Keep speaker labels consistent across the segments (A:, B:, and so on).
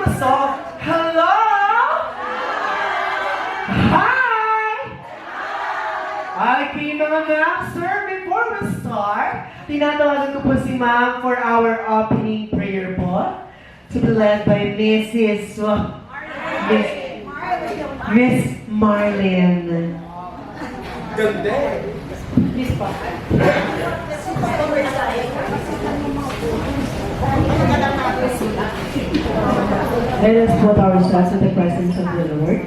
A: a song. Hello? Hi! Okay, mga ma'am, sir, before we start, tinatawagan ko po si ma'am for our opening prayer po. To be led by Miss Marlene.
B: Ganda.
A: Miss pa.
C: Let us put ourselves in the presence of the Lord.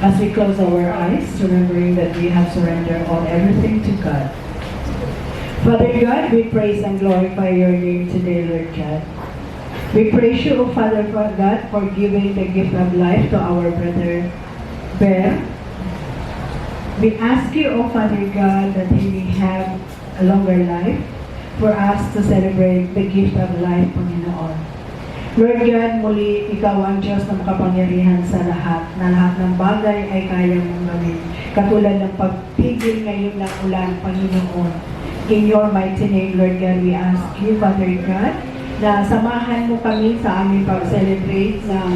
C: As we close our eyes, remembering that we have surrendered everything to God. Father God, we praise and glorify your name today, Lord God. We praise you, O Father God, for giving the gift of life to our brother Bear. We ask you, O Father God, that he may have a longer life for us to celebrate the gift of life, Panginoon. Lord God, muli, Ikaw ang Diyos na makapangyarihan sa lahat, na lahat ng bagay ay kaya mong gawin. Katulad ng pagpigil ngayon ng ulan, Panginoon. In your mighty name, Lord God, we ask you, Father God, na samahan mo kami sa aming pag-celebrate ng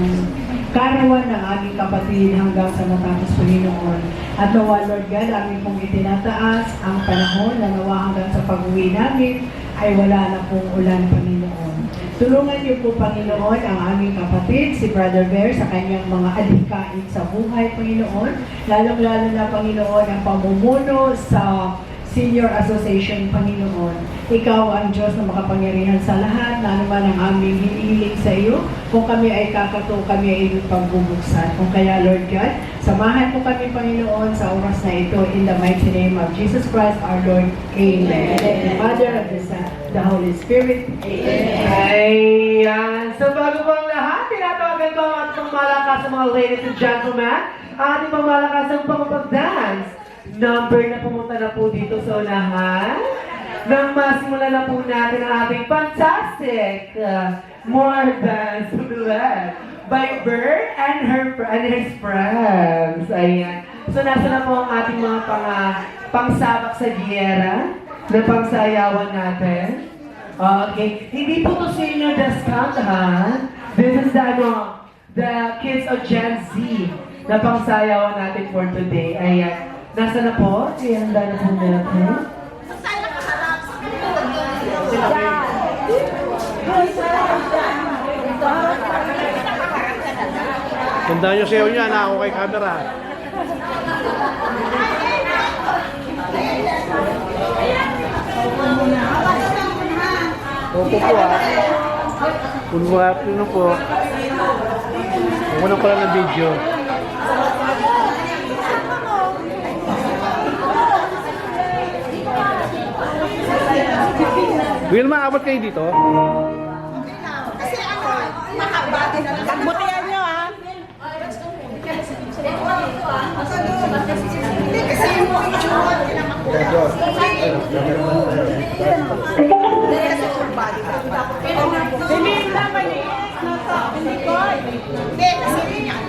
C: karawan ng aming kapatid hanggang sa matapos, Panginoon. At nawa, Lord God, aming pong itinataas ang panahon na nawa hanggang sa pag-uwi namin ay wala na pong ulan, Panginoon. Tulungan niyo po, Panginoon, ang aming kapatid, si Brother Bear, sa kanyang mga adhikain sa buhay, Panginoon. Lalong-lalo na, Panginoon, ang pamumuno sa Senior Association, Panginoon. Ikaw ang Diyos na makapangyarihan sa lahat, na anuman ang aming hinihiling sa iyo. Kung kami ay kakato, kami ay pagbubuksan. Kung kaya, Lord God, samahan mo kami, Panginoon, sa oras na ito, in the mighty name of Jesus Christ, our Lord. Amen. And the Father, of the Son, the Holy Spirit. Amen.
A: Ayan. So bago pang lahat, tinatawagan ko ang ating malakas sa mga ladies and gentlemen. Ating pamalakas ang pangapag-dance. Number na pumunta na po dito sa unahan. Nang masimulan na po natin ang ating fantastic More Dance to be led by Bert and his friends. Ayan. So nasa na po ang ating mga pangsabak sa giyera na pangsayawan natin. Okay. Hindi po to senior discount, ha? This is the kids of Gen Z na pangsayawan natin for today. Ayan. Nasa na po? Ihanda na po natin.
B: Tandaan nyo sayo niya na ako kay camera. Opo po ha. Kunwari nyo po. Huwag na pala ng video. Wilma, abot kayo dito?
D: Kasi ano, mahaba din na lang. Pagbutihan nyo, ha? Hindi, kasi yung picture, hindi naman po. Hindi, kasi full body dapat. Hindi, dapat eh. Hindi ko. Hindi, kasi yun yan.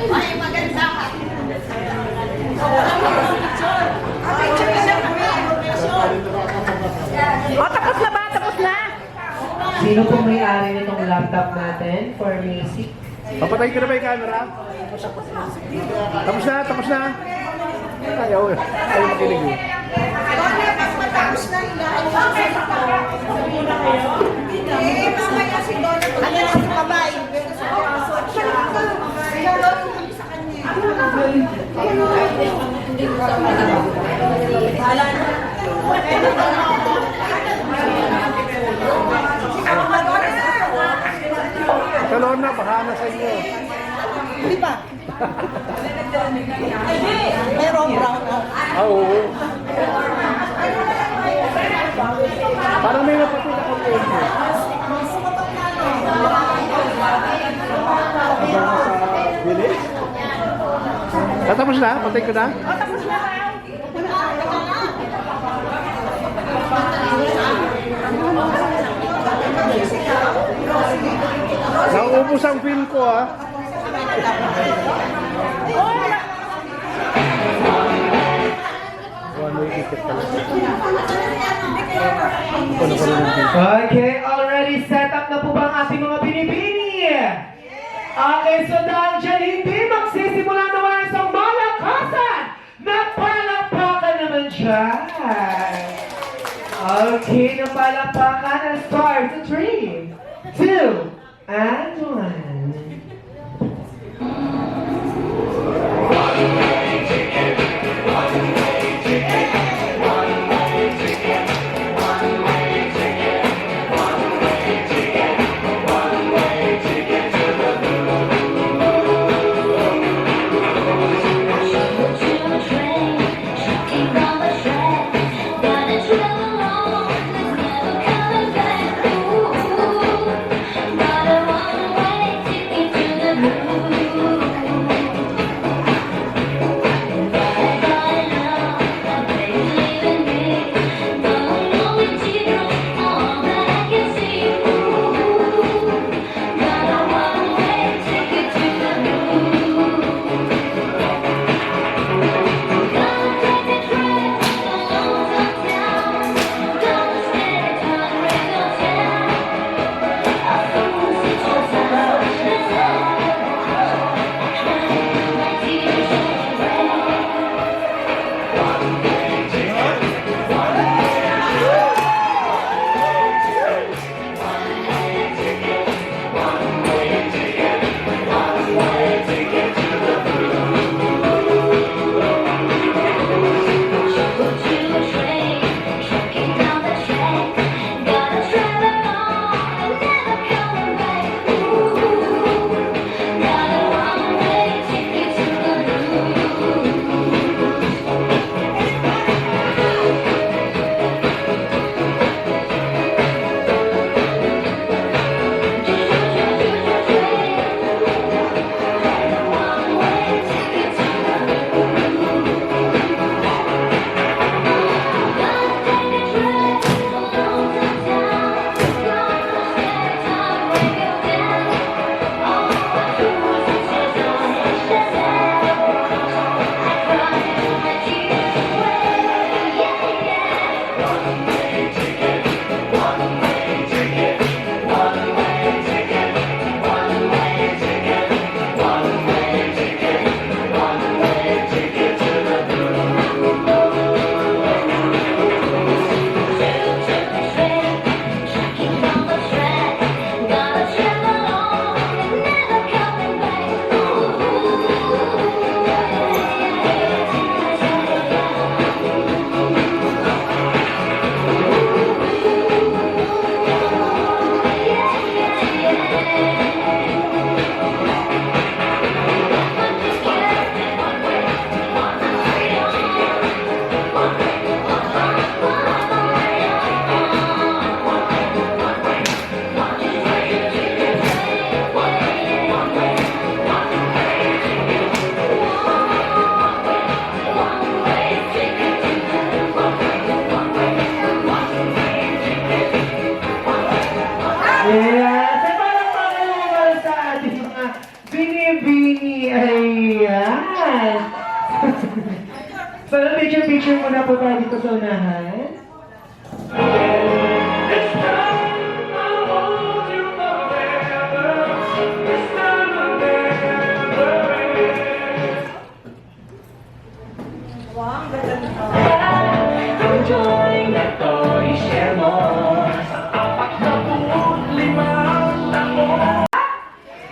D: Ay, maganda ka.
E: O, tapos na ba? Tapos na?
A: Sino po may-ari nitong laptop natin for music?
B: Papatay ka na ba yung camera? Tapos na, tapos na. Ayaw makinig yun.
D: Matapos na hilahin mo eh, mamaya si Donna. Ano lang sa kabay? Sa kanya. Hala na.
B: Talon na, bahana sa inyo.
D: Di ba? Meron brown out.
B: Oo. Parang may napatid ako po. Bilis? Tatapos na? Patay ka na?
D: Tapos na ba?
B: Nauubos ang film ko ah. One way ticket pala. Ano?
A: Okay, so dahil dyan, hindi magsisimula naman ang isang malakasan na palakpakan naman dyan. Okay, na palakpakan and start to 3, 2, and 1. Yes! At parang pakilala sa ating mga bini-bini. Ayan! So, picture-picture muna po tayo dito sa unahan.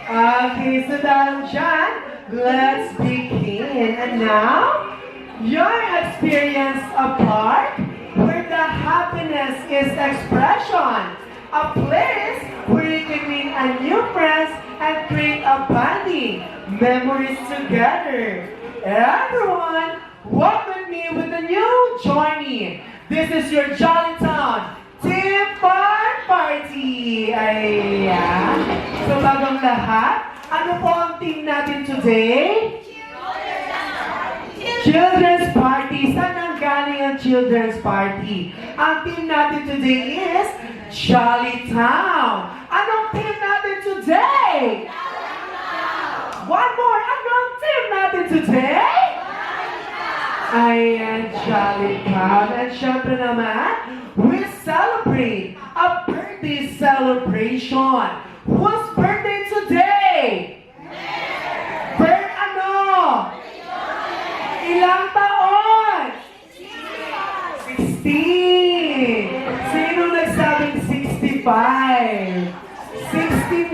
A: Okay, so dahil dyan, let's begin. And now, your experience a park where the happiness is expression. A place where you can meet a new friends and create a bonding memories together. Everyone, walk with me with a new journey. This is your Jolly Town Team Fun Party! Ayan. So bagong lahat, ano po ang team natin today? Children's Party. Saan ang galing ang Children's Party? Ang team natin today is Jolly Town. Anong team natin today? One more. Anong team natin today? Ayan, Jolly Town. And syempre naman, we celebrate a birthday celebration. Whose birthday today?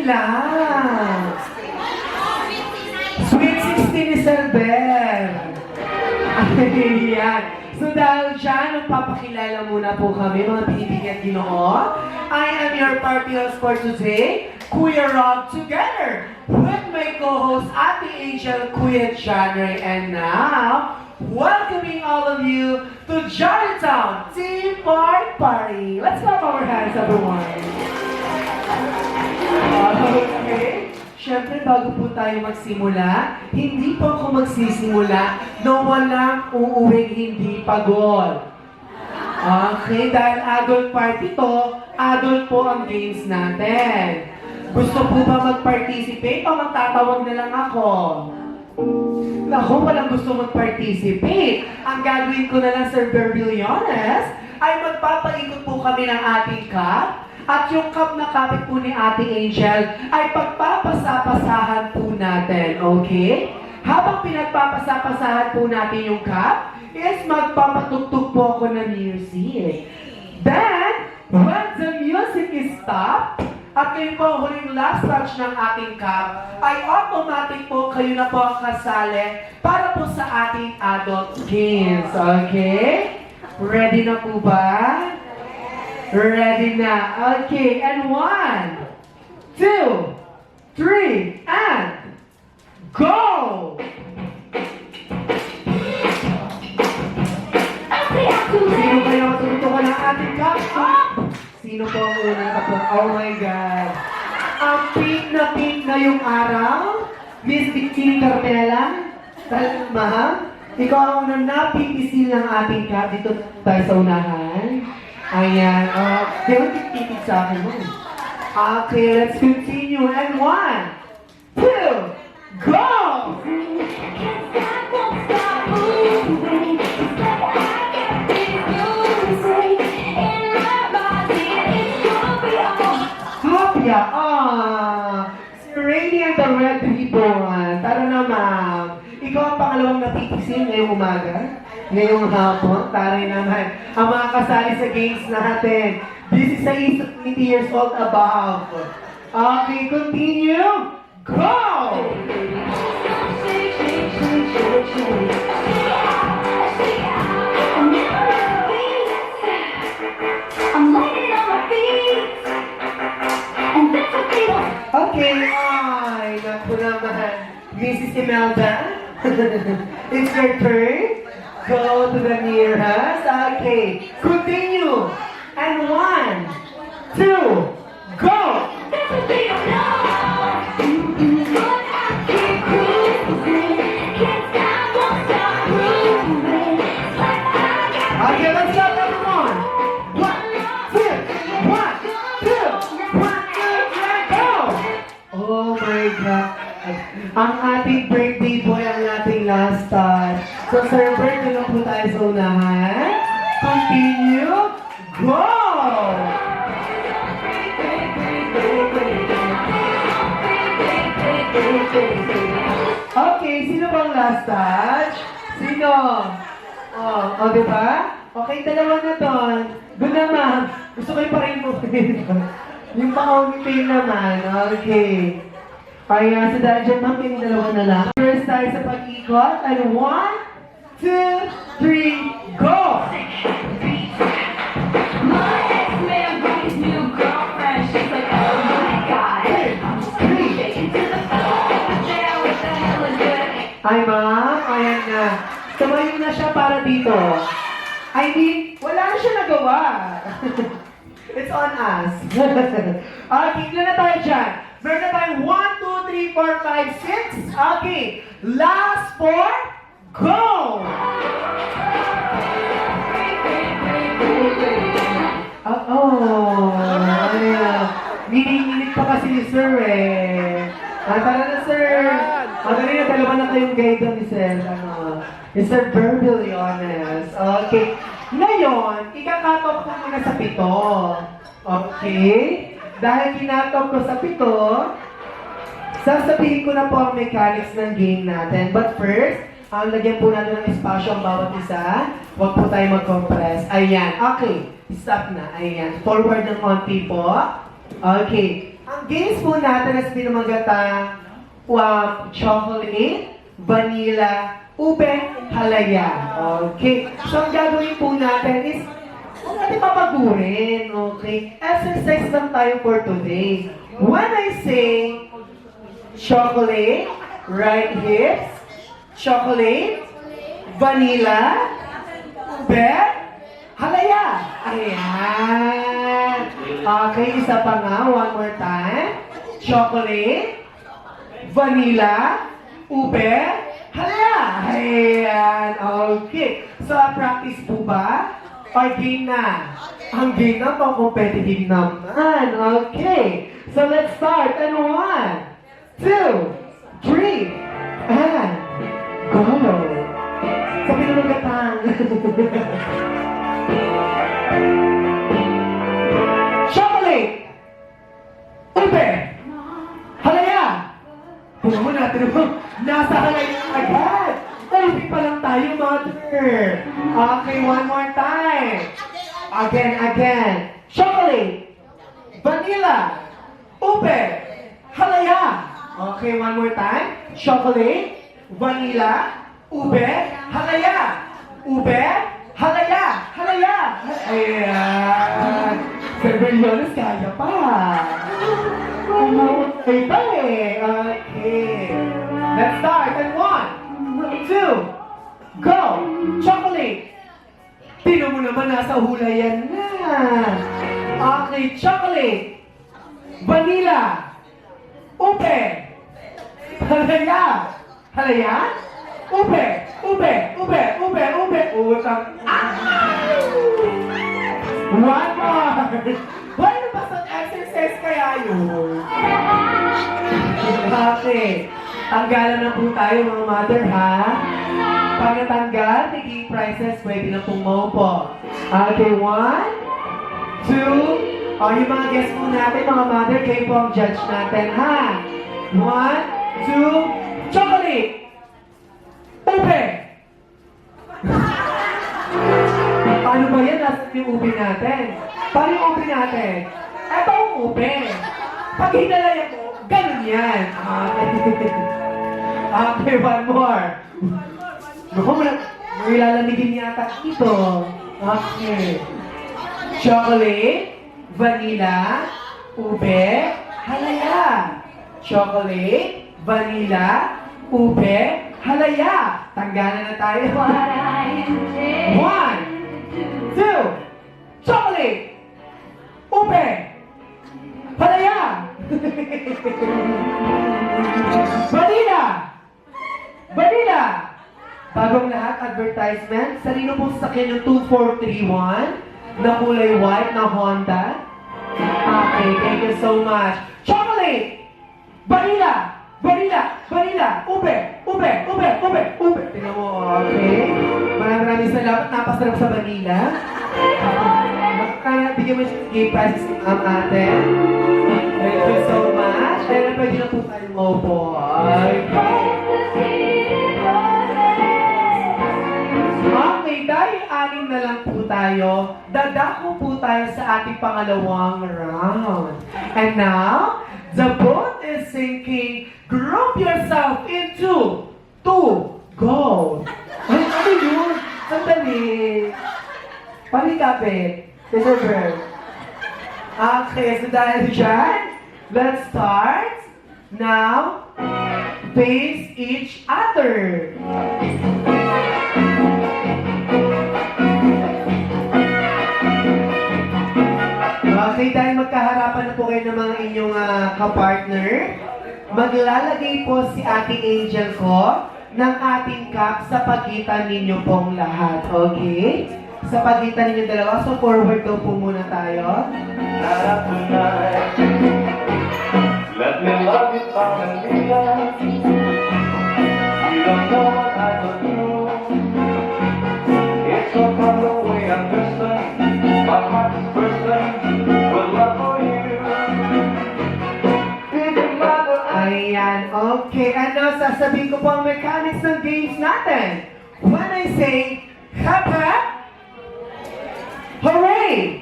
A: Relax. Sweet 16 ni Sir Ben. Ayan. So dahil dyan, magpapakilala muna po kami, mga pinibigyan Ginoo. I am your party host for today, Kuya Rob, together with my co-host, Ate Angel, Kuya Janry, and now, welcoming all of you to Johnnytown Team Park Party. Let's clap our hands, everyone. Okay. Siyempre, bago po tayo magsimula, hindi po ako magsisimula na walang uuwing hindi pagod. Okay, dahil adult party to, adult po ang games natin. Gusto po ba mag-participate o magtatawag na lang ako? Naku, walang gusto mag-participate. Ang gagawin ko na lang, Sir Berbillones, ay magpapaikot po kami ng ating cup. At yung cup na kapit po ni Ate Angel ay pagpapasapasahan po natin, okay? Habang pinagpapasapasahan po natin yung cup, is magpapatugtog po ako ng music. Then, when the music is stopped, at kayo po ang huling last touch ng ating cup, ay automatic po kayo na po ang kasali para po sa ating adult games, okay? Ready na po ba? Ready na. Okay, and 1, 2, 3, and go! Sino kayo matutukan ng ating cup? Sino po ang unang kapag? Oh my God. Ang pink na yung araw. Miss Bikini Carmela. Ma'am, ikaw ang unang napipisil ng ating cup. Dito tayo sa unahan. Ayan. Di ba titig sa akin mo? Okay, let's continue. And 1, 2, go! Hapya! Si Rainy and the Red Ribbon. Tara na, ma'am. Ikaw ang pangalawang napipisil ngayong umaga. Ngayong hapon, taray naman. Ang mga kasali sa games natin. This is sa 20 years old above. Okay, continue. Go! Okay, ay, naku naman. Mrs. Imelda, it's your turn. Go to the nearest. Okay, continue. And 1, 2, go! Okay, let's go, everyone. 1, 2, 1, 2, 1, 2, go! Oh my God. Ang ating birthday boy ang ating last touch. So, Sir Bert, tulong po tayo sa unahan. Continue. Go! Okay, sino bang last touch? Sino? Oh, diba? Okay, dalawa na doon. Doon naman. Gusto ko yung parin mo. Yung pang-only naman. Okay. Ayan, so dahil dyan, ma'am, yung dalawa na lang. First tayo sa pag-ikot. And 1, 2, 3, go!
E: My ex-man brought his new girlfriend. She's like, oh my God. I'm just gonna shake it to the floor. Yeah, what the hell is that?
A: Ay, ma'am. Ayan na. Tumayo na siya para dito. I mean, wala na siya nagawa. It's on us. Okay, ilan na tayo dyan? Meron na tayo 1, 2, 3, 4, 5, 6. Okay. Last 4. Go! Ayan. Nininginit pa kasi ni Sir eh. Tara na, Sir. Madali na, dalawa na kayong guide doon ni Sir. Ni Sir Berbillones. Okay. Ngayon, ika-cut-off ko muna sa 7. Okay? Dahil kinatop ko sa 7, sasabihin ko na po ang mechanics ng game natin. But first, lagyan po natin ng espasyo ang bawat isa. Huwag po tayo mag-compress. Ayan. Okay. Stop na. Ayan. Forward ng konti po. Okay. Ang games po natin is pinamagata chocolate, vanilla, ube, halaya. Okay. So, ang gagawin po natin is natin papagurin. Okay. Exercise lang tayo for today. When I say chocolate, right hips, chocolate, vanilla, ube, halaya. Ayan. Okay, isa pa nga. One more time. Chocolate, vanilla, ube, halaya. Ayan. Okay. So, practice po ba? Or game na? Ang game na to, competitive naman. Okay. So, let's start. And 1, 2, 3, and go. Sa pinulungatang. Chocolate! Ube! Halaya! Tingnan mo natin mo, nasa halaya agad! Ube pa lang tayo, mother! Okay, one more time! Again! Chocolate! Vanilla! Ube! Halaya! Okay, one more time. Chocolate, vanilla, ube, halaya. Ube, halaya, halaya. Ayan. Servillones, kaya pa. Okay pa eh. Okay. Let's start. And 1, 2, go. Chocolate. Tino mo naman, nasa hulayan na. Okay, chocolate. Vanilla. Ube. Halaya. Halaya. Ube. Utang. One more. Bueno, basta exercise kaya yun. Okay. Tanggalan na po tayo mga mother, ha? Pag natanggal, tiging prizes, pwede na pong maupo. Okay, 1, 2, yung mga guests po natin, mga mother, kayo po ang judge natin, ha? 1, 2, chocolate! Ube! Paano ba yan? Nasaan yung ube natin? Paano yung ube natin? Ito ang ube. Pag hinalayan mo, ganun yan. Okay, one more. Naku, may lalamigin yata ito. Okay. Chocolate, vanilla, ube, halaya. Chocolate, vanilla, ube, halaya. Tanggalan na tayo.
E: What I intend
A: 1, 2, chocolate, ube, halaya. Vanilla. Bagong lahat, advertisement. Sarino pong sakyan yung 2431 na kulay white na Honda. Okay, thank you so much. Chocolate! Vanilla! Ube! Tingnan mo, okay? Maraming salamat. Napasarap sa vanilla. Kaya bigyan mo yung gay prizes ng atin. Thank you so much. Kaya pwede na po tayo maupo. Okay, dahil 6 na lang po tayo, dadako po tayo sa ating pangalawang round. And now, the boat is sinking. Group yourself into 2, go! Ay, ano yun? Sandali. Palikapit. December. Okay, so dahil dyan, let's start. Now, face each other. Okay, dahil magkaharapan na po kayo ng mga inyong kapartner, maglalagay po si Ate Angel ko ng ating cup sa pagitan ninyo pong lahat. Okay? Sa pagitan ninyo dalawa. So, forward daw po muna tayo.
F: Let me love you, Familia. You don't know what I go through. It's so far away, I'm bursting. My heart is bursting with love for you.
A: Ayan, okay. Ano, sasabihin ko po ang mechanics ng games natin. When I say, hap hap, hooray!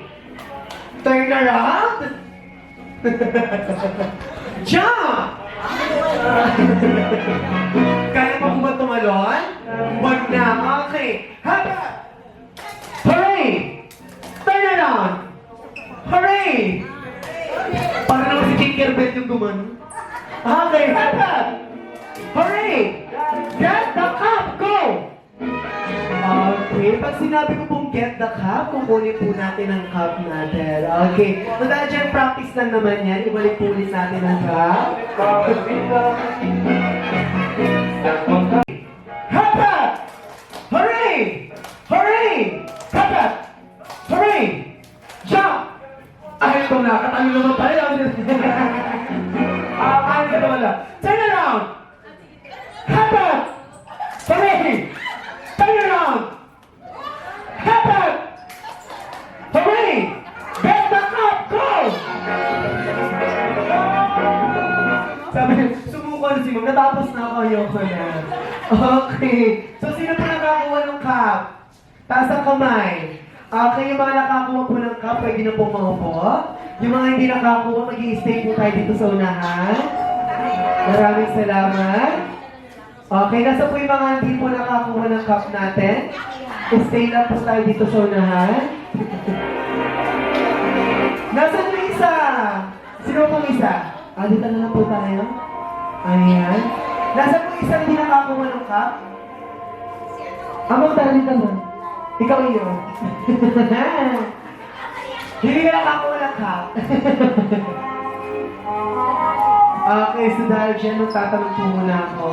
A: Turn around, Jump! Kaya pa po ba tumalon? Wag na. Okay. Haba! Hooray! Turn around! Hooray! Para naman si Tinkerbell yung gumanon. Okay, haba! Hooray! Get the cup! Go! Okay, pag sinabi ko pong get the cup, kukunin po natin ang cup natin. Okay, so dahil dyan, practice lang naman yan. Ibalik po ulit natin ang cup. Hapa! Hooray! Hooray! Hapa! Hooray! Jump! Ay, ito na. Katalo naman pala. Ay, ito wala. Turn around! Hapa! Hooray! Turn around! Hapa! Hooray! Get the cup! Go! Sabi, sumuko si Ma'am. Natapos na ako. Ayoko na. Okay. So, sino po nakakuha ng cup? Taas ang kamay. Okay, yung mga nakakuha po ng cup, pwede na po maupo. Yung mga hindi nakakuha, mag-i-stay po tayo dito sa unahan. Maraming salamat. Okay, nasa po yung mga hindi po nakakuha ng cup natin. Stay lang po tayo dito sa unahan. Nasaan yung isa? Sino pong isa? Dito na lang po tayo. Ayan. Nasaan po yung isa na hindi nakakuha ng cup? Amang tara dito mo. Ikaw yun. Hindi ka nakakuha ng cup. Okay, so dahil dyan, magtatanong po muna ako.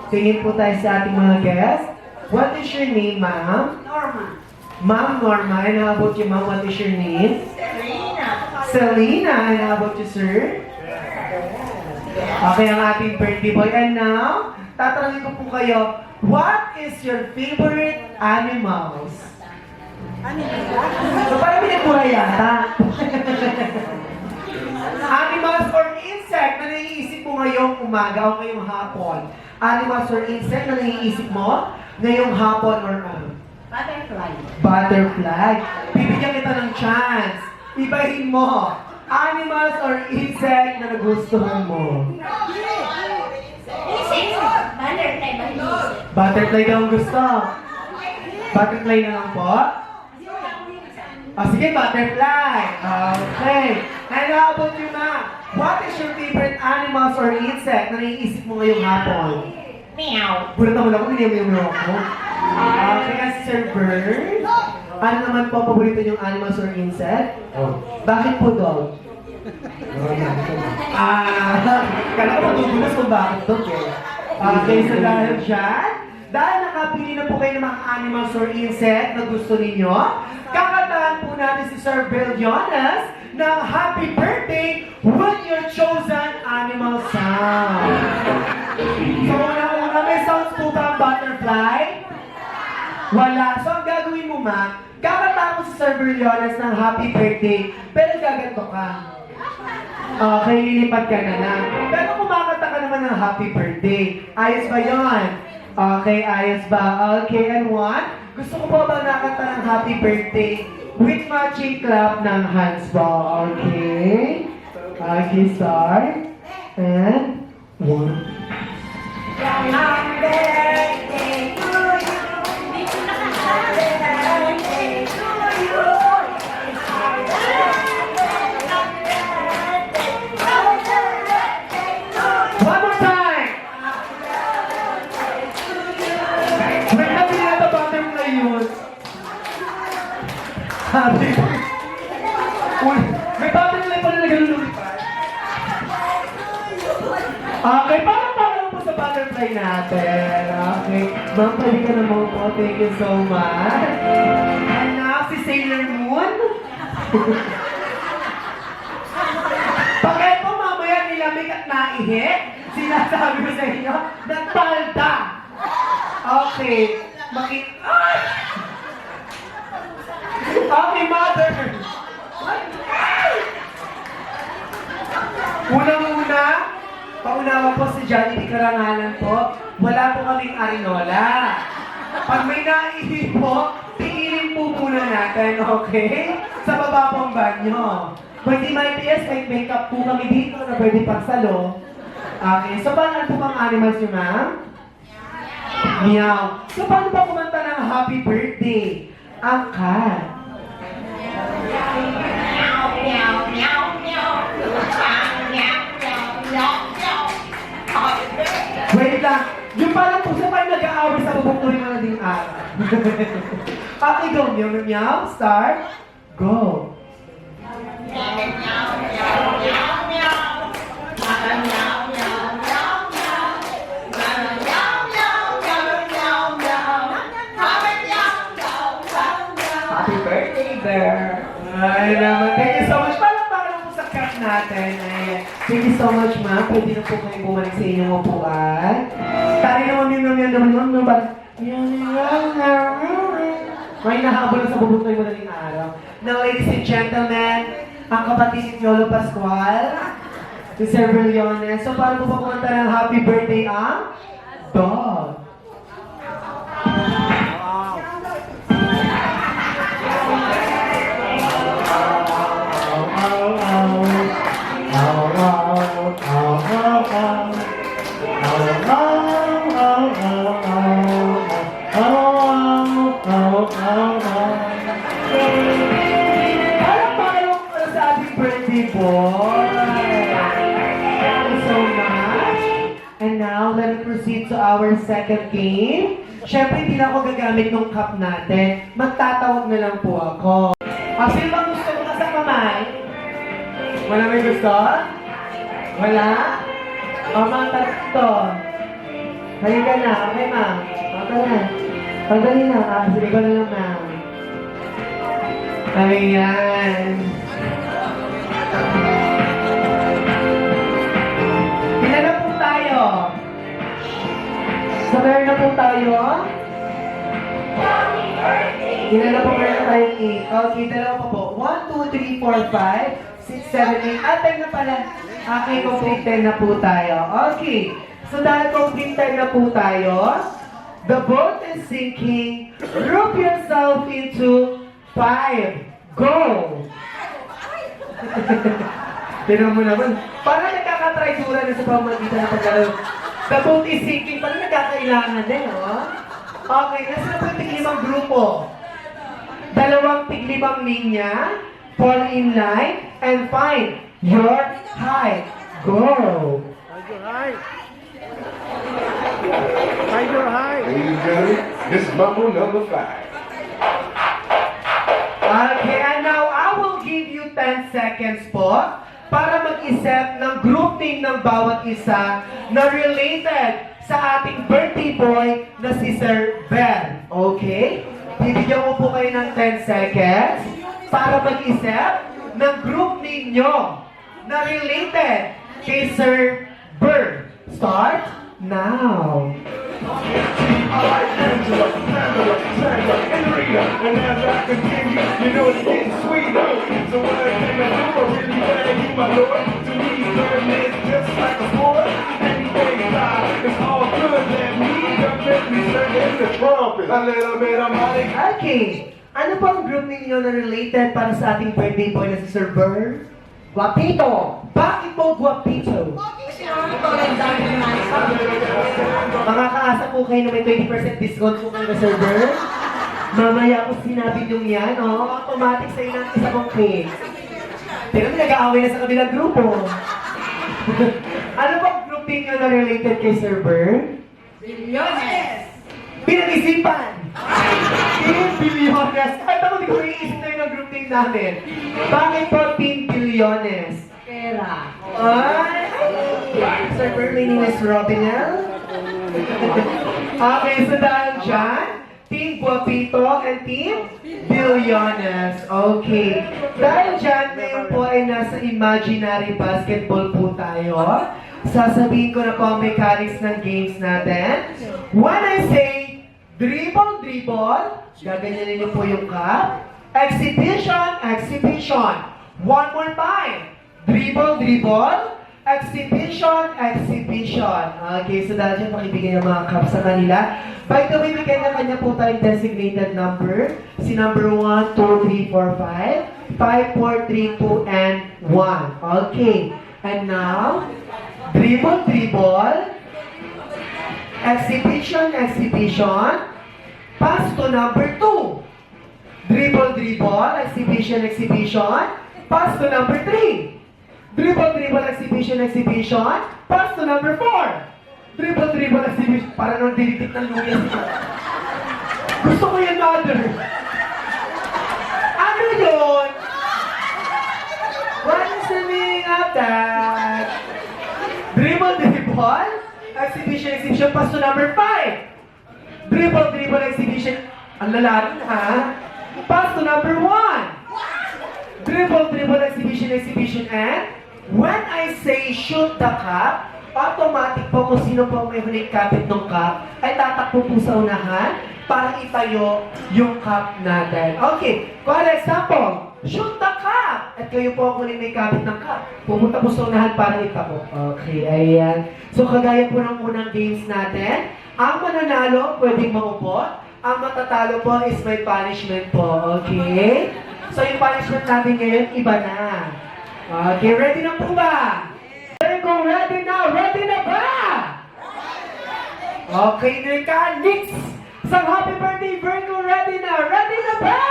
A: Tingin po tayo sa ating mga guests. What is your name, ma'am?
D: Norma.
A: Ma'am Norma. And how about you, ma'am? What is your name?
D: Serena.
A: Selena. And how about you, sir? Okay, ang ating birthday boy. And now, tatanungin ko po kayo, what is your favorite animals? So, parang pinagpura yata. Animals or insect na naiisip mo ngayong umaga o ngayong hapon? Animals or insect na naiisip mo ngayong hapon or
D: Butterfly.
A: butterfly? Bibigyan kita ng chance. Ibahin mo. Animals or insect na nagustuhan mo?
D: Butterfly ba yun?
A: Butterfly daw ang gusto. Butterfly na lang po. Sige, butterfly. Okay. And how about you, ma'am? What is your favorite animals or insect na naiisip mo ngayong hapon?
D: Meow.
A: Pura naman ako, miniyam-yam ako. Okay, si Sir Bird. Ano naman po paborito niyong animals or insect? Bakit po dog? Kala ko matutunas kung bakit dog eh. Okay, so dahil dyan, dahil nakapili na po kayo ng mga animals or insect na gusto ninyo, kakataan po natin si Sir Bill Jonas ng happy birthday with your chosen animal sound. So, una may sounds po ba ang butterfly? Wala. So, ang gagawin mo, ma, kakataan mo si Sir Bill Jonas ng happy birthday, pero gaganto ka. Okay, lilipat ka na lang. Pero kumakanta ka naman ng happy birthday. Ayos ba yun? Okay, ayos ba? Okay, and one, gusto ko po ba nakanta ng happy birthday with matching clap ng hands ba? Okay? Okay, start. And one.
D: Happy birthday to you. Happy birthday to you.
A: One more time! May nabili na ito butterfly yun. Happy Uy, may butterfly pa na nagalulupad. Okay, parang po sa butterfly natin. Okay. Ma'am, pwede ka naman po. Thank you so much. And now, si Sailor Moon. Bakit po mamaya nilamig at naihi? Sinasabi ko sa inyo, nagpalda. Okay. Ay! Okay, mother. Unang-una, paunawa po si Johnny Di Karangalan po. Wala po kaming arinola. Pag may naihi po, tingilin po muna natin, okay? Sa baba pong banyo. Kung hindi maintindihan, may makeup po kami dito na pwede pagsalo. Okay, so paano po bang animals nyo, ma'am? Meow. So paano ba kumanta ng happy birthday? Ang cat. Wait lang. Yung parang puso kayo nag-aaway sa bubong tuloy na ding araw. Okay, go. Meow, meow, meow. Start. Go. Happy birthday, Bear. Ay naman. Thank you so much. Palakpakan po sa cat natin. Ay, thank you so much, ma'am. Pwede na po kayo bumalik sa inyong upuan. Tari naman yun. May nahabol sa bubutoy mo na araw. Now, ladies and gentlemen, ang kapatid ni Yolo Pascual, si Sir Brillones. So, paano po pa kumanta ng happy birthday ang dog? Parang sa ating birthday boy. Thank you so much. And now, let me proceed to our second game. Siyempre, hindi na ako gagamit ng cup natin. Magtatawag na lang po ako. Sino bang gusto mo sa kamay? Wala may gusto? Wala? O, mga tatlo. Halika na. Okay, ma'am. Okay na. Pagdali na. Sige ko na lang, ma'am. Ayan. Ilan na po tayo? Sabay na po tayo? Ilan na po meron tayo 8? Okay, dalawa pa po. 1, 2, 3, 4, 5, 6, 7, 8. Atay na pala. Okay, complete 10 na po tayo. Okay. So dahil complete 10 na po tayo, the boat is sinking. Group yourself into 5. Go! Tignan mo naman. Parang nagkakatraitura na sa pamamagitan ng paglalaro. The boat is sinking. Parang nagkakailangan din, oh. Okay, nasa na po yung tig-limang grupo. 2 tig-limang linya. Fall in line and find your height. Go!
B: Find your height. Find your height.
F: Ladies and gentlemen, this is Mambo number 5.
A: Okay, and now I will give you 10 seconds po para mag-isip ng group name ng bawat isa na related sa ating birthday boy na si Sir Ben. Okay? Bibigyan ko po kayo ng 10 seconds para mag-isip ng group name nyo na related kay Sir Ben. Start now.
F: I like Angela, Pamela, Sandra, and Rita. And as I continue, you know it's getting sweeter. So what can I do? I really thank you, my lord. To me, learning is just like a sport. Anything fine, it's all good. Let me definitely sing in the trumpet. A little bit of money.
A: Okay. Ano po ang group ninyo na related para sa ating birthday boy na si Sir Ben? Guapito! Bakit po guapito? Makakaasa po kayo na may 20% discount po kayo Sir Ben? Mamaya po sinabi nyo yan, oh. Automatic sa'yo ng isa kong cake. Pero may nag-aaway na sa kabilang grupo. Ano po ang group ninyo na related kay Sir Ben? Pinag-isipan! Team Bilyones! Kahit ako, di ko naiisip na yun ang group name namin. Bakit po Team Bilyones? Pera. Ay! Sir Ben, my name is Robinel. Okay, so dahil dyan, Team Guapito and Team Bilyones. Okay. Dahil dyan, ngayon po ay nasa imaginary basketball po tayo. Sasabihin ko na po ang mechanics ng games natin. When I say dribble, dribble, gaganyanin niyo po yung cup. Exhibition, exhibition. One more time. Dribble, dribble. Exhibition, exhibition. Okay, so dahil dyan pakibigay ng mga cups sa kanila. By the way, may kanya-kanya po tayong designated number. Si number 1, 2, 3, 4, 5. 5, 4, 3, 2, and 1. Okay. And now, dribble, dribble. Exhibition, exhibition. Pass to number 2. Dribble, dribble. Exhibition, exhibition. Pass to number 3. Dribble, dribble, exhibition, exhibition. Pass to number 4. Dribble, dribble, exhibition. Para nang dinitik ng luya siya. Gusto ko yan, mother. Ano yun? What is the meaning of that? Dribble, dribble. Exhibition, exhibition. Pass to number 5. Dribble, dribble, exhibition. Ang lalaki, ha? Pass to number 1. Dribble, dribble, exhibition, exhibition, and when I say shoot the cup, automatic po kung sino po may huling kapit ng cup, ay tatakbo po sa unahan para itayo yung cup natin. Okay, for example, shoot the cup! At kayo po ang huling may kapit ng cup. Pumunta po sa unahan para itapo. Okay, ayan. So kagaya po ng unang games natin, ang mananalo pwedeng maupo, ang matatalo po is may punishment po. Okay? So yung punishment natin ngayon, iba na. Okay, ready na po ba? Virgo, ready na! Ready na ba? Okay, Nika, Nix! Isang happy birthday, Virgo, ready na! Ready na ba?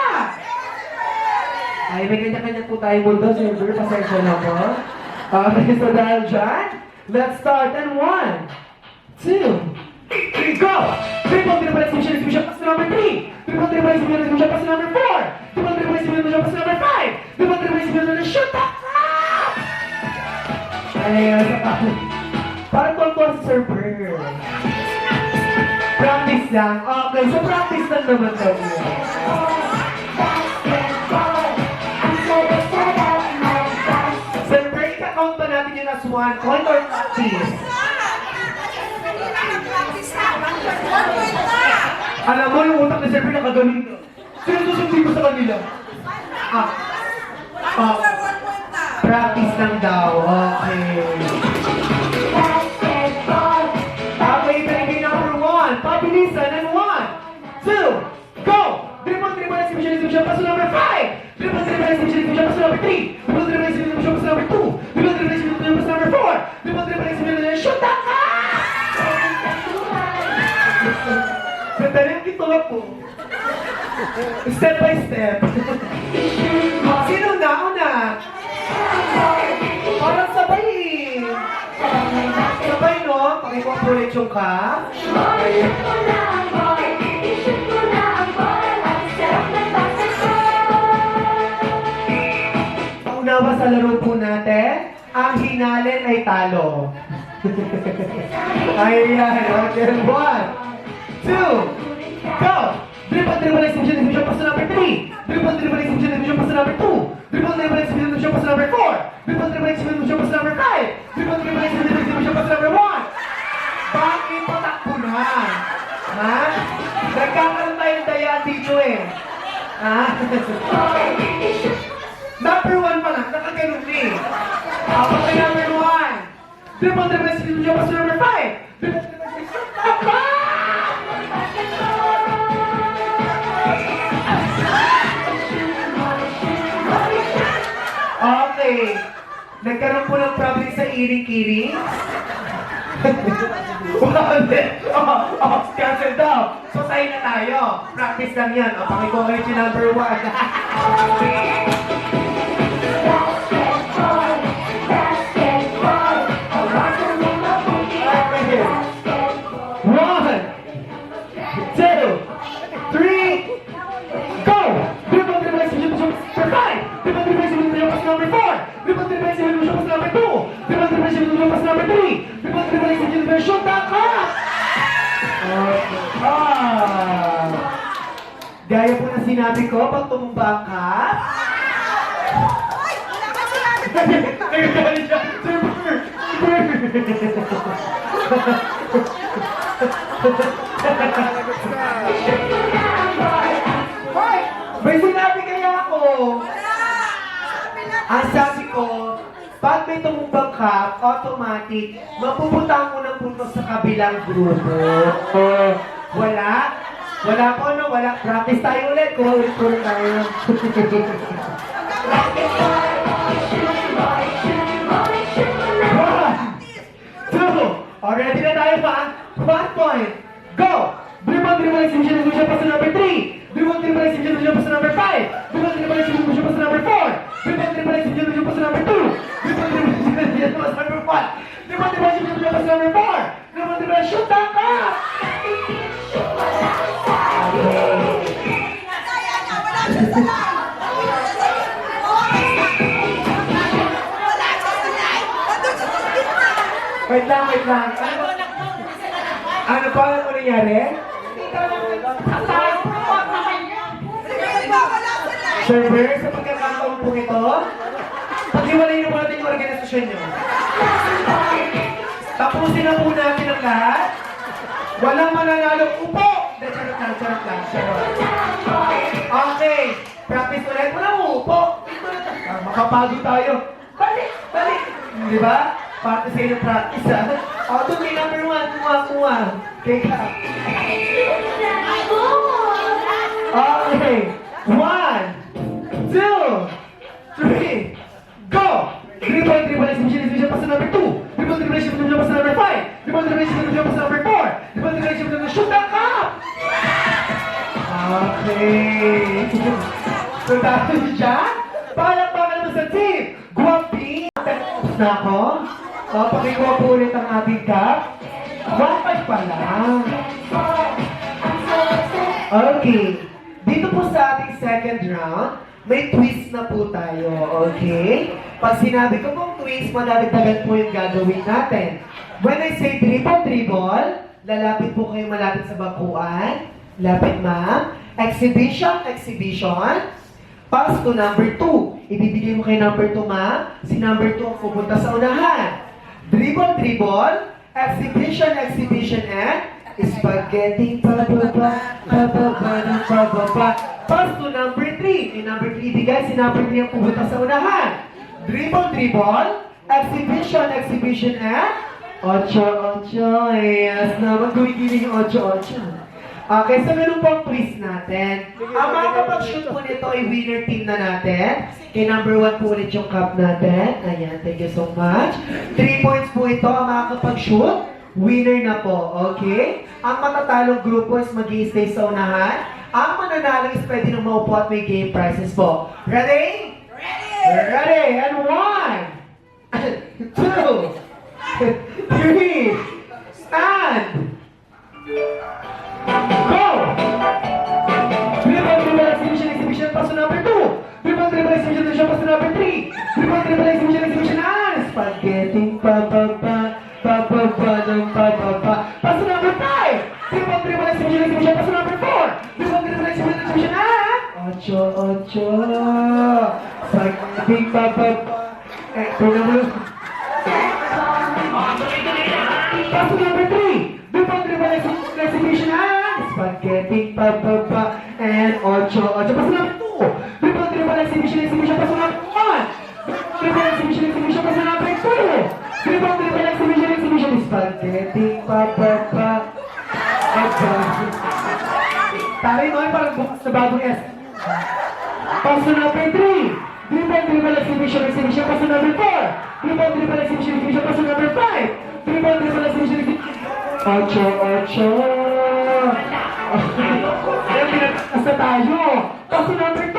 A: Ay, may kanya-kanya po tayo mundo, Silver. Pasensya na po. Okay, so dahil dyan, let's start in 1, 2, 3, go! Triple, triple, exhibition, exhibition, pass to number 3. Triple, triple, exhibition, exhibition, pass to number 4. Triple, triple, exhibition, exhibition, pass to number 5. Triple, triple, exhibition, shoot up! Ay, parang kontuwa si Sir Burr. Practice lang. Okay, so practice lang naman kami. Sir Burr, ika-count ba natin yun as 1 point or practice? Alam mo, yung utak ni Sir Burr nakagaling na. Sino susundi ko sa kanila? Practice lang daw. Okay. Okay, baby, number 1. Pabilisan and 1, 2, go! Dribble, dribble, exhibition, exhibition, pass to number 5. Dribble, dribble, exhibition, exhibition, pass to number 3. Dribble, dribble, exhibition, exhibition, pass to number 2. Dribble, dribble, exhibition, exhibition, pass to number 4. Dribble, dribble, exhibition, exhibition, shoot that cup! Sandali ang kitulog po. Step by step. Sino na? Una? Parang sabay eh. Sabay no? Pakikuha po ulit yung cup. Paunawa sa laro po natin, ang hinalin ay talo. Ayan, okay. 1, 2, go! Dribble, dribble, exhibition, exhibition, pass to number 3. Dribble, dribble, exhibition, exhibition, pass to number 2. Dribble, dribble, exhibition, exhibition, pass to number 4. Dribble, dribble, exhibition, exhibition, pass to number 5. Dribble, dribble, exhibition, exhibition, pass to number 1. Bakit patakbo na? Ha? Nagkakaroon tayong dayaan dito eh. Ha? Number 1 pa lang, nakaganon eh. Tapos ay number 1. Dribble, dribble, exhibition, exhibition, pass to number 5. Dribble, dribble, exhibition, okay. Nagkaroon po ng problem sa iring-iring. Cancel daw. So, tayo na tayo. Practice lang yan. Pakikuha ulit yung number 1. Shoot that cup! Gaya po na sinabi ko, pag tumumba ang cup, nagagalit siya. May sinabi kaya ako. Ang sabi ko, pag may tumumbang cup, automatic, mapupunta ang unang puntos sa kabilang grupo. Wala? Wala po, no? Wala. Practice tayo ulit. Kuha ulit tayo. Ready na tayo pa? 1 point. Go! Dribble, dribble, exhibition, exhibition, pass to number 3. Dribble, dribble, exhibition, exhibition, pass to number 5. Dribble, dribble, exhibition, exhibition, pass to number 4. Dribble, dribble, exhibition, exhibition, pass to number 2. Dribble, dribble, exhibition, exhibition, pass to number 1. Dribble, dribble, exhibition, exhibition, pass to number 4. Dribble, dribble, shoot that cup!
D: Kaya na, wala siya sa line. Wala siya sa line. Nandun siya sa gitna.
A: Wait lang, wait lang. Ano pa? Ano nangyari?
D: Wala sa line.
A: Server, sa pagkakataon po ito, pag-iwalay na po natin yung organisasyon nyo. Tapusin na po natin ang lahat. Walang mananalo. Upo! Hindi, charot lang, charot lang. Charot. Okay. Practice ulit. Walang upo. Makapagod tayo. Balik! Balik! Di ba? Parte sa inyo practice, ha? Ito, may number 1. Kuha. Okay ka. Okay. 1, 2, 3, go! Dribble, dribble, exhibition, exhibition, pass to number 2. Dribble, dribble, exhibition, exhibition, pass to number 5. Dribble, dribble, exhibition, exhibition, pass to number 4. Dribble, dribble, exhibition, exhibition, shoot that cup! Okay. So, dahil dyan, palakpakan mo sa team. Guwapi. Tapos na ako. Pakikuha po ulit ang ating cup. 1-5 pa lang. Okay. Dito po sa ating second round, may twist na po tayo, okay? Pag sinabi ko pong twist, madadagdagan po yung gagawin natin. When I say dribble, dribble, lalapit po kayo malapit sa bakuan. Lapit, ma'am. Exhibition, exhibition. Pass to number 2. Ibibigay mo kay number 2, ma'am. Si number 2 ang pupunta sa unahan. Dribble, dribble. Exhibition, exhibition, and spaghetti, pababa, pababa, ng pababa. Pass to number 3. Si number 3 ibigay, si number 3 ang pupunta sa unahan. Dribble, dribble. Exhibition, exhibition, and ocho. Yes, naman gumigiling yung ocho. Okay, so meron po ang twist natin. Ang makakapag-shoot po nito ay winner team na natin. Kay number 1 po ulit yung cup natin. Ayan, thank you so much. 3 points po ito. Ang makakapag-shoot, winner na po. Okay? Ang matatalong grupo is mag-i-stay sa unahan. Ang mananalo is pwede nang maupo at may game prizes po. Ready? Ready! And 1, 2, 3, stand! Go! Dribble, dribble, exhibition, exhibition, pass to number 2. Dribble, dribble, exhibition, exhibition, pass to number 3. Dribble, dribble, exhibition, exhibition, and spaghetti, pababa, pababa, ng pababa. Pass to number 5. Dribble, dribble, exhibition, exhibition, pass to number 4. Dribble, dribble, exhibition, exhibition, and ocho. Spaghetti, pababa. Pass to number 3. Dribble, dribble, exhibition, and spaghetti, pababa, and ocho. Pass to number 2. Dribble, dribble, exhibition, pass to number 1. Dribble, exhibition, pass to number 2. Dribble, dribble, exhibition, spaghetti, pababa. Taray mo, parang bukas na bagong S. Pass to number 3. Dribble, dribble, exhibition, pass to number 4. Dribble, dribble, exhibition, pass to number 5. Dribble, dribble, exhibition, ocho. Ayan, pinagkas na tayo. Pass to number 2.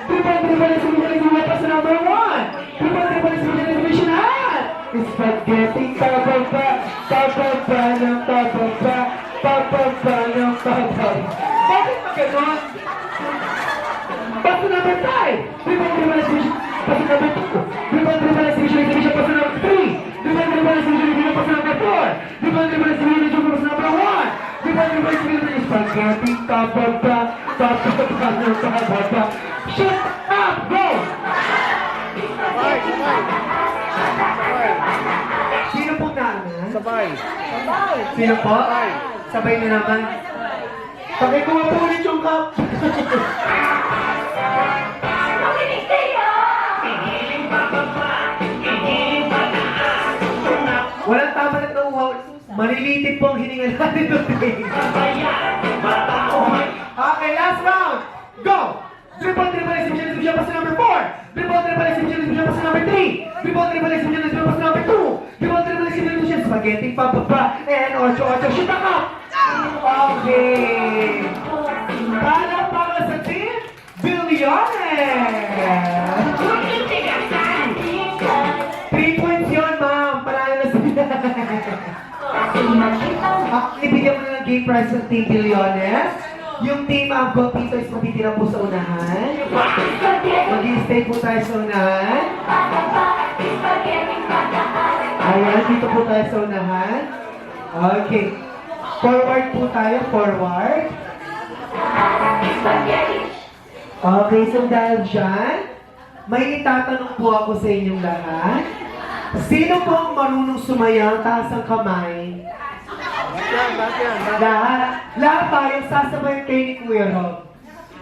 A: Dribble, dribble, exhibition, pass to number 1. Dribble, dribble, exhibition, and spaghetti, pababa, pababa, ng pababa, pababa, ng pababa. Bakit ba ganon? Pass to number 5. Dribble, dribble, exhibition, pass to number 2. Dribble, dribble, exhibition, pass to number 3. Dribble, dribble, exhibition, pass to number 4. Dribble, dribble, exhibition, pass to number 1. Dribble, dribble, exhibition, spaghetti, pababa, pababa, ng pababa. Shut up, go! Sino po nauna?
B: Sabay.
A: Sino po? Sabay na naman. Pakikuha po ulit yung cup. Walang tama na nauhaw. Malilitit po ang hininga natin today. Okay, last round. Go! Dribble, dribble, exhibition, pass to number 4. Dribble, dribble, exhibition, pass to number 3. Dribble, dribble, exhibition, pass to number 2. Dribble, dribble, exhibition, spaghetti pababa. And 8-8, shoot ako! Okay. Para sa team, Billionaire! 3 points yun, ma'am. Panalo na sila. Ibigyan mo na ng game prize ng Team Billionaire. Yung team Golpito is matitira po sa unahan. Mag-i-stay po tayo sa unahan. Ayan, dito po tayo sa unahan. Okay. Forward po tayo, forward. Okay, so dahil dyan, may itatanong po ako sa inyong lahat. Sino po ang marunong sumayaw? Taas ang kamay. Lahat tayo sasabay kayo ni Kuya Rob.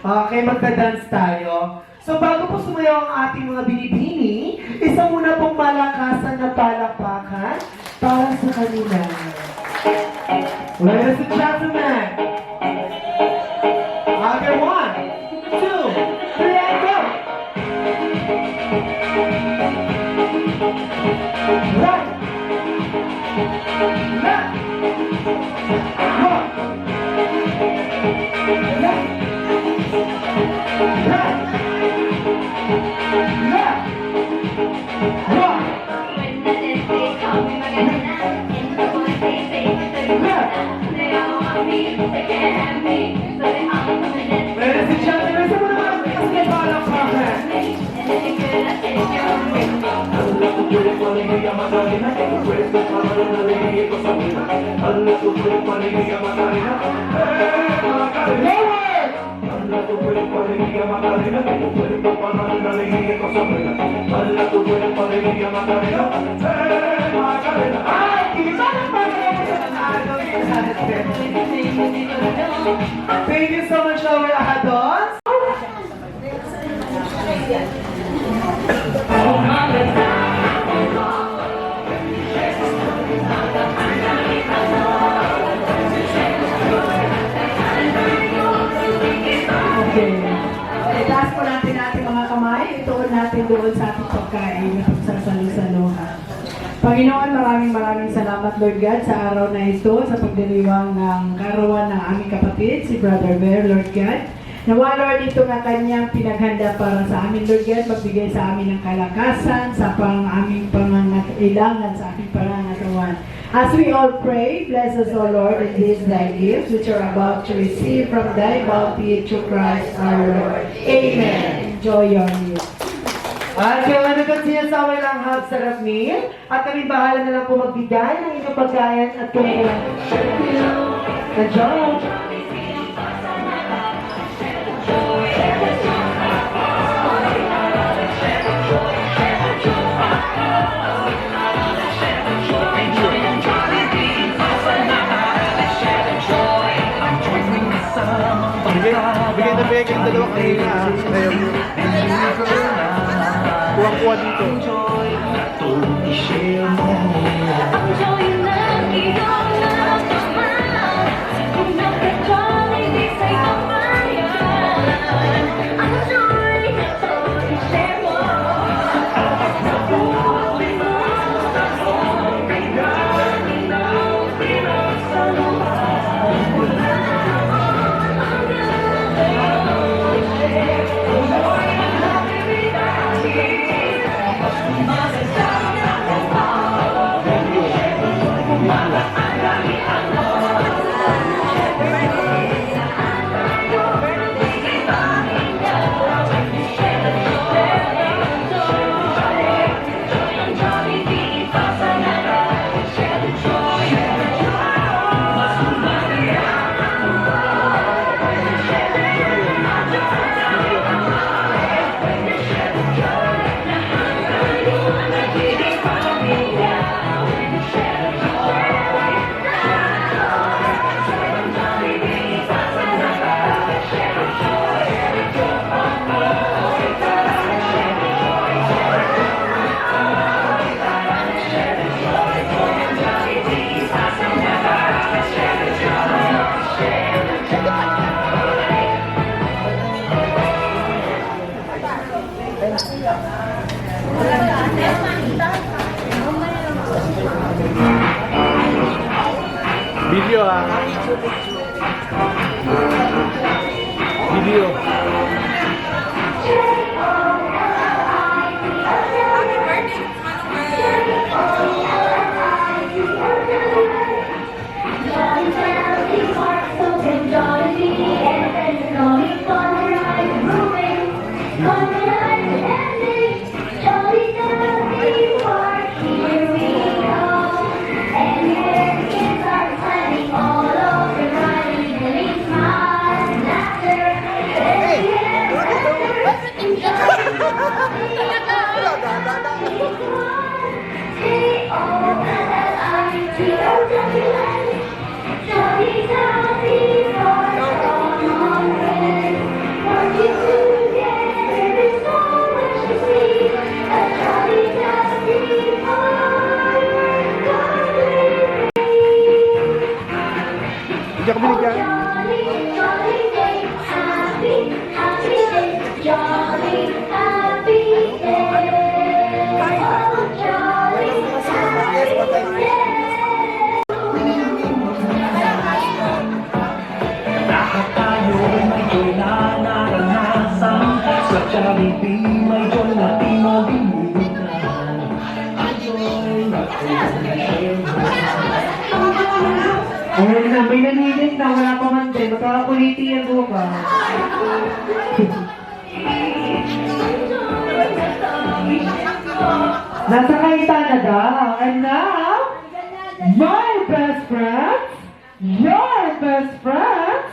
A: Okay, magka-dance tayo. So bago po sumayaw ang ating mga binibini, isa muna pong malakasan na palakpakan para sa kanila. Ladies and gentlemen, okay, 1, 2, 3, and go! Right! Left! One! Left! Right! Left! One! Ladies and gentlemen, sa mga kasi may palakpakan. Thank you so much, our Ahadons.
C: Okay. Itaas po natin ating mga kamay. Ituon natin doon sa ating pagkain na pagsasalusaluhan. Panginoon, maraming salamat, Lord God, sa araw na ito, sa pagdiriwang ng karawan ng aming kapatid, si Brother Bear, Lord God. Nawa, Lord, ito nga kanyang pinaghanda para sa amin, Lord God, magbigay sa amin ng kalakasan, sa aming pangangailangan, sa aming pangangatawan. As we all pray, bless us, O Lord, in these thy gifts, which are about to receive from thy bounty through Christ our Lord. Amen. Enjoy your meal.
A: At yung nagkasiya sa away lang hag sarap meal, at kami bahala na lang po magbigay ng inyong pagkain at kumulang. Enjoy!
B: Bigay na bigay kayong dalawa kanina. Ayaw nyo. Kuha-kuha dito.
E: I'm
B: Video. Hindi ako binigyan.
F: Lahat tayo may joy na naranasan. Sa Jollibee may joy na di malilimutan. Ang joy na share mo.
A: Ayun na, may nanilip na, wala pa man din. Magkakakuliti yan bukas. Nasa kaita na daw. And now, my best friends, your best friends,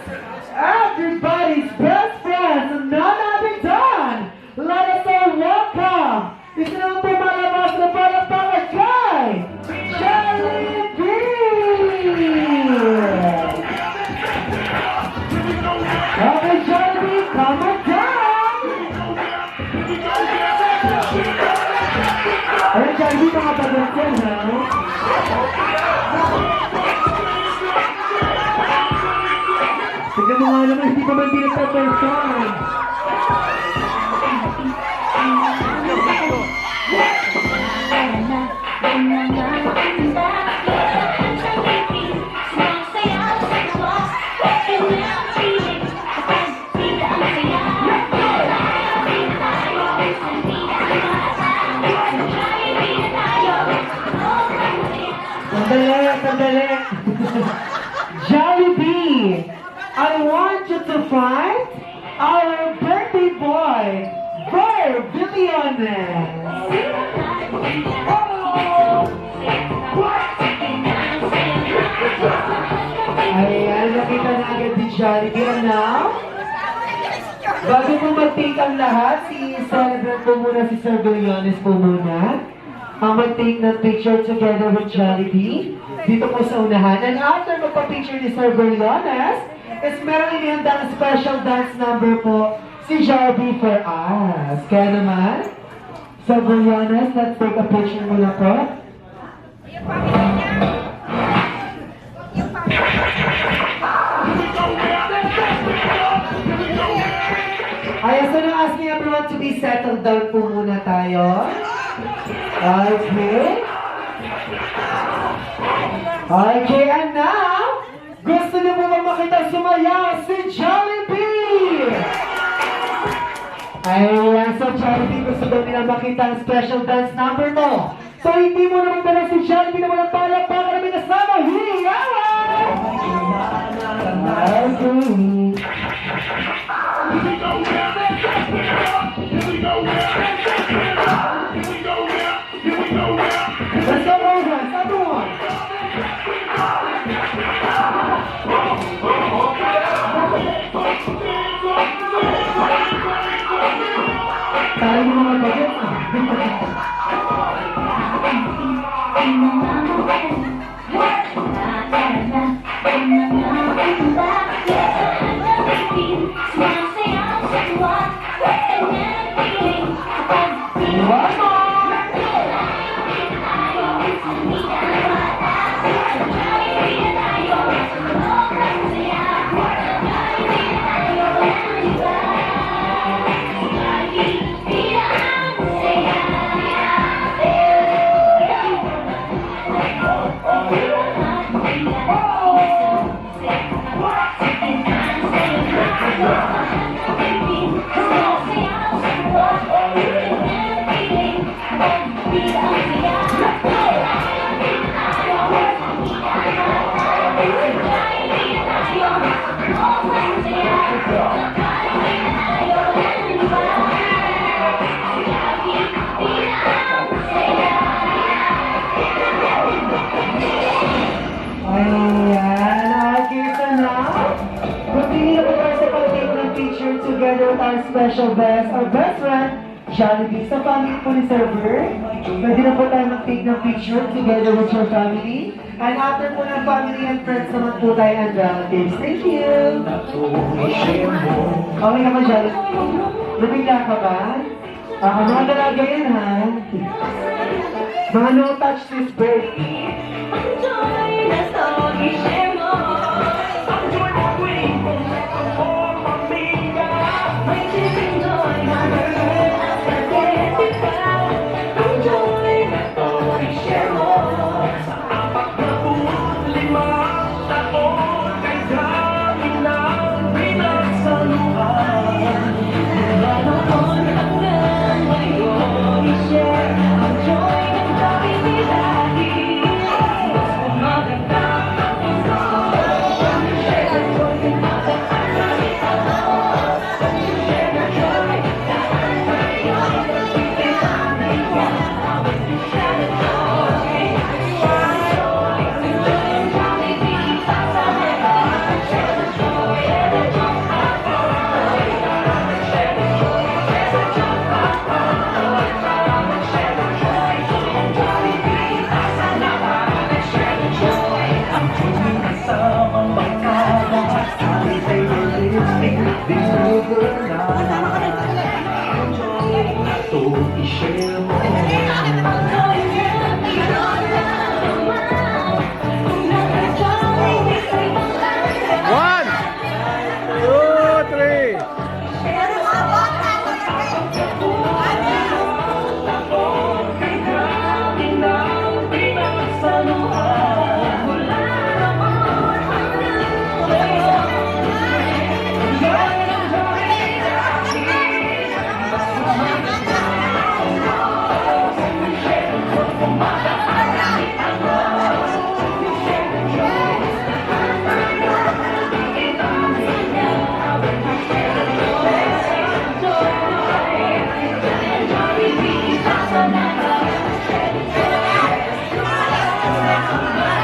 A: everybody's best friends, and none other than, let us all welcome, isa naman po malabas na palakpakan kay Jollibee! Okay, Jollibee, come on down! Ayun, Jollibee, mga pagod ha? Tignan mo nga naman, hindi pa man pinagpaperson. Sandali. Jollibee, I want you to find our birthday boy, Ver Billiones. Ayan, nakita na agad ni Jollibee. And now, bago po mag-take ang lahat, celebrate po muna si Sir Billiones po muna. Ang mag-take ng picture together with Jollibee dito po sa unahan. And after magpa-picture ni Sir Billiones, is meron inihandang special dance number po si Jollibee for us. Kaya naman, Sir Billiones, let's take a picture muna po. Ayan, so now asking everyone to be settled down po muna tayo. Okay. Okay, and now, gusto niyo po ba makita sumaya si Jollibee? Ayan, so Jollibee, gusto daw nila makita ang special dance number mo. So hindi mo naman dala si Jollibee na walang palakpakan na may kasama. Hiyawan! Let's go, Roseanne. Number one. Tayo yung mga bagay. One more. together with our special best, our best friend, Jollibee. Sa family po ni Sir Bert, pwede na po tayo mag-take ng picture together with your family. And after po ng family and friends naman po tayo and relatives. Thank you! Okay naman, Jollibee. Lumila ka ba? Mga dalaga yan, ha? Mga no touch this birthday.
B: One, two, three.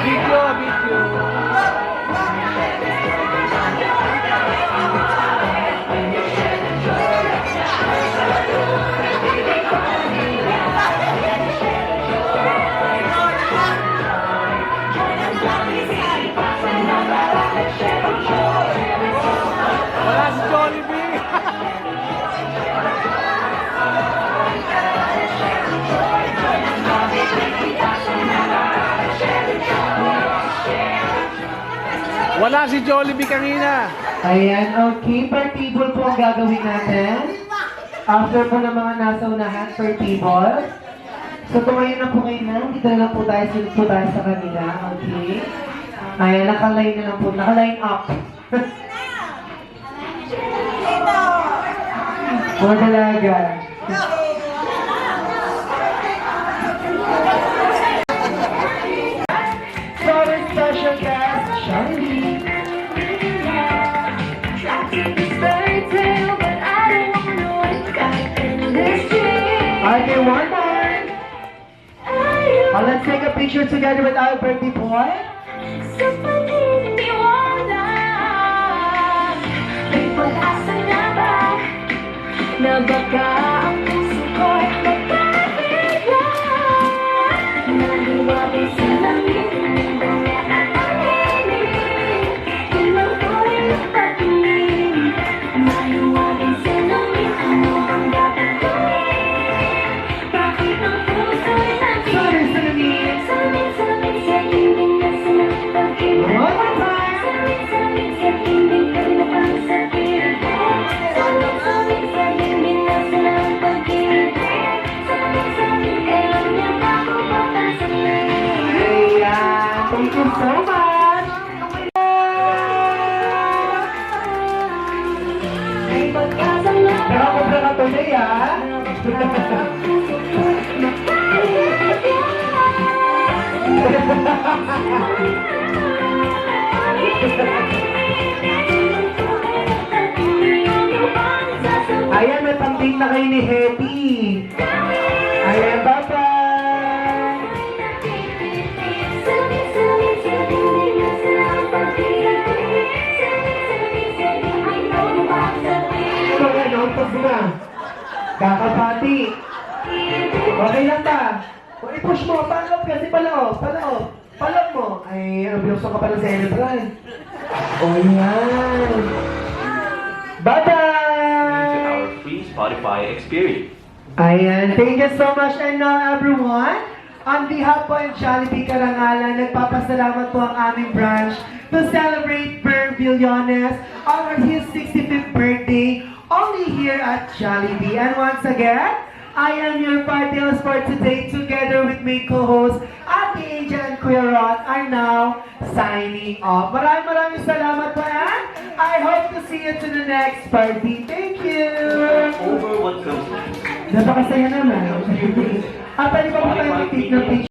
B: Video, video. Wala si Jollibee. Wala si Jollibee kanina.
A: Ayan, okay. Per table po ang gagawin natin. After po ng mga nasa unahan, per table. So, tumayo na po kayo na. Dito na lang po tayo, sunod po tayo sa kanila. Okay. Ayan, nakaline na lang po. Nakaline up. Mga dalaga. So, our special guest, Shirley. Okay, one more. Let's take a picture together with our birthday boy.
E: Na baka ang puso ko'y magkakailan. Naliwagay sa langit ng dala at pag-ibig. Ilang ko'y nagpatingin. Naliwagay sa langit, ano ang dapat gawin? Bakit ang puso'y naging
A: Sabi sa namin.
E: salit-salit sa hindi na sa pag-ibig?
A: One more time.
E: Salit-salit sa hindi ka na pang sa piling ko. Salit-salit sa hindi na sa pag-ibig. Salit-salit kailan niya ako papasalit.
A: Ayan, thank you so much.
E: Ay pagkasala
A: Nakakobra ka today, ah. Ayan, may pambing na kayo ni Hetty. Ayan, bye-bye.
E: Salit-salit sa hindi na sa pag-ibig. Salit-salit sa hindi ay pagpapasalit.
A: tapos na. Kakapati. Okay lang ba? O, i-push mo, palop kasi palop, palop. Palop mo. Ay, binuksan ka pa ng celebrant. O, yan. Bye-bye!
G: Our free Spotify experience.
A: Ayan, thank you so much. And now everyone, on behalf po ng Jollibee Karangalan, nagpapasalamat po ang aming branch to celebrate Per Villones on his 65th birthday only here at Jollibee. And once again, I am your party host for today together with my co-host Ate Angel and Kuya Ron are now signing off. Maraming salamat po and I hope to see you to the next party. Thank you!
G: Over what comes next.
A: Napakasaya naman. Pwede ba tayo mag-take ng picture?